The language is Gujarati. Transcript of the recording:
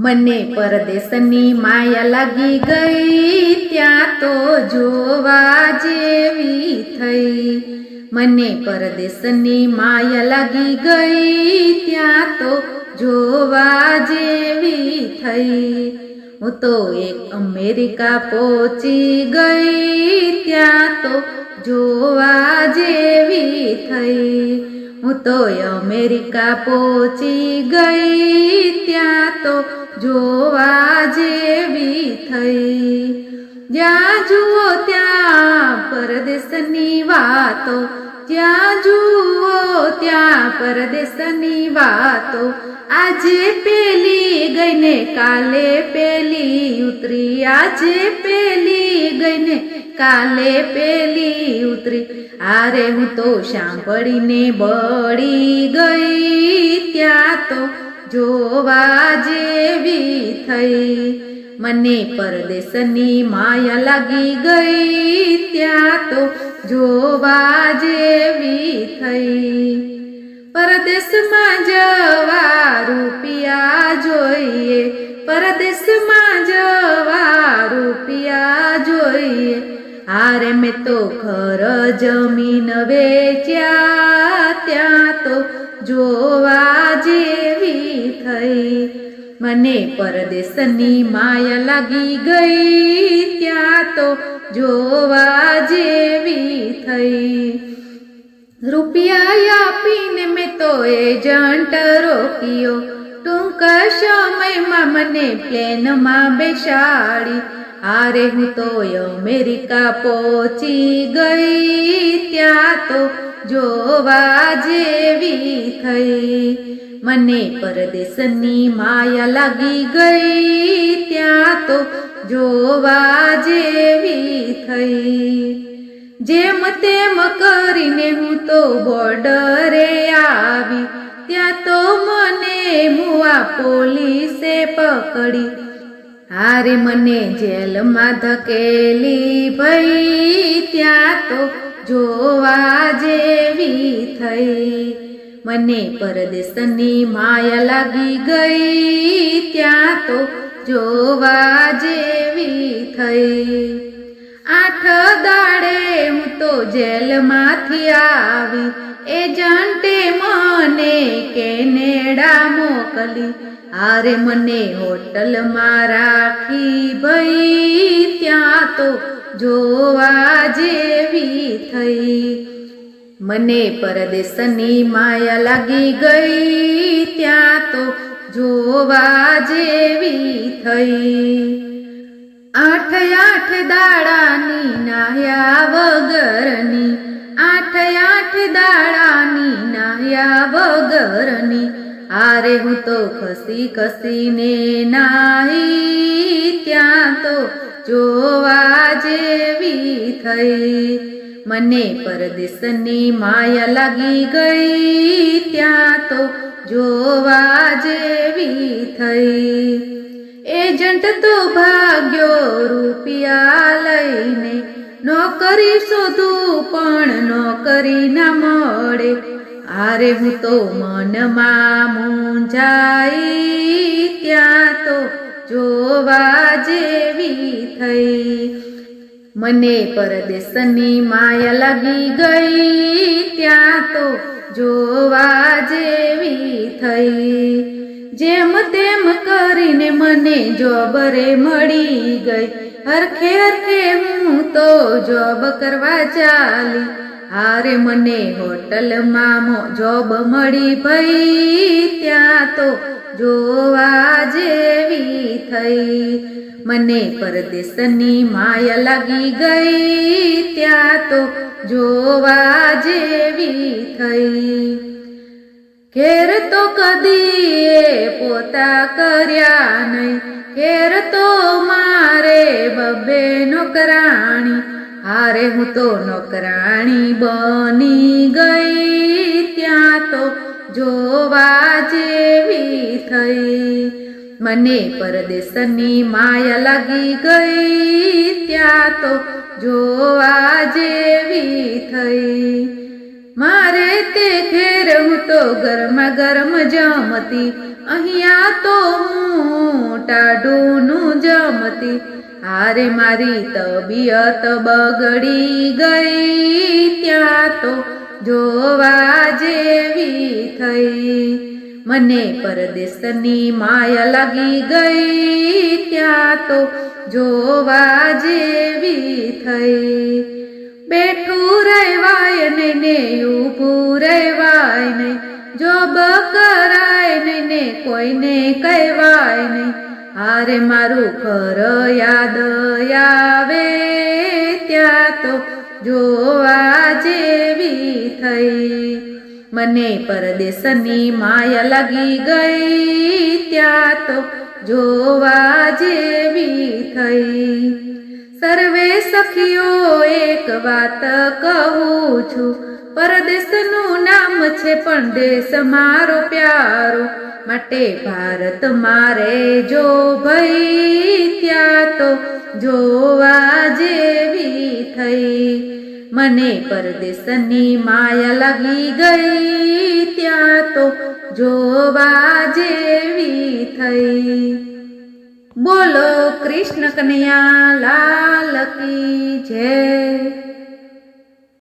મને પરદેશની માયા લાગી ગઈ, ત્યાં તો જોવા જેવી થઈ। મને પરદેશની માયા લાગી ગઈ, ત્યાં તો જોવા જેવી થઈ। હું તો એક અમેરિકા પહોંચી ગઈ, ત્યાં તો જોવા જેવી થઈ। હું તો અમેરિકા પહોંચી ગઈ, ત્યાં તો જોવા જેવી થઈ। જ્યાં જુઓ ત્યાં પરદેશની વાતો, જ્યાં જુઓ ત્યાં પરદેશની વાતો। આજે પેલી ગઈને કાલે પેલી ઉતરી, આજે પેલી ગઈને કાલે પેલી ઉતરી। આરે હું તો સાંભળીને બળી ગઈ, ત્યાં તો જોવા જેવી થઈ। મને પરદેશની માયા લાગી ગઈ, ત્યાં તો જોવા જેવી થઈ। પરદેશમાં જવા રૂપિયા જોઈએ, પરદેશમાં જવા રૂપિયા જોઈએ। હારે મેં તો ઘર જમીન વેચ્યા, ત્યાં તો જોવા જેવી થઈ। મને પરદેશની માયા લાગી ગઈ, ત્યાં તો જોવા જેવી થઈ। રૂપિયા આપીને મેં તો એજન્ટ રોક્યો, ટૂંક સમયમાં મને પ્લેનમાં બેસાડી। આરે હું તો અમેરિકા પહોંચી ગઈ, ત્યાં તો જોવા જેવી થઈ। મને પરદેશની માયા લાગી ગઈ, ત્યાં તો જોવા જેવી થઈ। જેમ તેમ કરીને હું તો બોર્ડરે આવી, ત્યાં તો મને મુઆ પોલીસે પકડી। હારે મને જેલમાં ધકેલી ભઈ, ત્યાં તો જોવા જેવી થઈ। મને પરદેશની માયા લાગી ગઈ, ત્યાં તો જોવા જેવી થઈ। 8 દાડે હું તો જેલમાંથી આવી, એજન્ટે મને કેનેડા મોકલી। આરે મને હોટલમાં રાખી ભઈ, ત્યાં તો જોવા જેવી થઈ। મને પરદેશની માયા લાગી ગઈ, ત્યાં તો જોવા જેવી થઈ। 8 દાડાની નાહ્યા વગરની, 8 દાડાની નાહ્યા વગરની। આરે હું તો ખસી ખસીને નાહી, ત્યાં તો જોવા જેવી થઈ। મને પરદેશની માયા લાગી ગઈ, ત્યાં તો જોવા જેવી થઈ। એજન્ટ તો ભાગ્યો રૂપિયા લઈને, નોકરી શોધું પણ નોકરી ના મળે। આરે હું તો મનમાં મૂંઝાઈ, ત્યાં તો જોવા જેવી થઈ। મને પરદેશની માયા લાગી ગઈ, ત્યાં તો જોવા જેવી થઈ। જેમ તેમ કરીને મને જોબ રે મળી ગઈ, હરખે હરખે હું તો જોબ કરવા ચાલી। હારે મને હોટલમાં જોબ મળી ભઈ, ત્યાં તો જોવા જેવી થઈ। મને પરદેશની માયા લાગી ગઈ, ત્યાં તો જોવા જેવી થઈ। ઘેર તો કદીએ પોતા કર્યા નહીં, ઘેર તો મારે 2 નોકરાણી। હારે હું તો નોકરાણી બની ગઈ, ત્યાં તો જોવા જેવી થઈ। મને પરદેશની માયા લાગી ગઈ, ત્યાં તો જોવા જેવી થઈ। મારે તે ઘેર હું તો ગરમા ગરમ જમતી, અહીંયા તો હું ટાઢુંનું જમતી. હારે મારી તબિયત બગડી ગઈ, ત્યાં તો જોવા જેવી થઈ. મને પરદેશની માયા લાગી ગઈ, ત્યાં તો જોવા જેવી થઈ. બેઠું રહેવાય નહીં ને ઊભું રહેવાય નહીં, જોબ કરાય નહીં ને કોઈને કહેવાય નહીં. હારે મારું ઘર યાદ આવે, ત્યાં તો જોવા જેવી થઈ. મને પરદેશની માયા લાગી ગઈ, ત્યાં તો જોવા જેવી થઈ. સર્વે સખીઓ એક વાત કહું છું, પરદેશનું નામ છે પણ દેશ મારો પ્યારો. માટે ભારત મારે જો ભઈ, ત્યાં તો જોવા જેવી થઈ. મને પરદેશની માયા લાગી ગઈ, ત્યાં તો જોવા જેવી થઈ. બોલો કૃષ્ણ કનૈયા લાલ કી જય.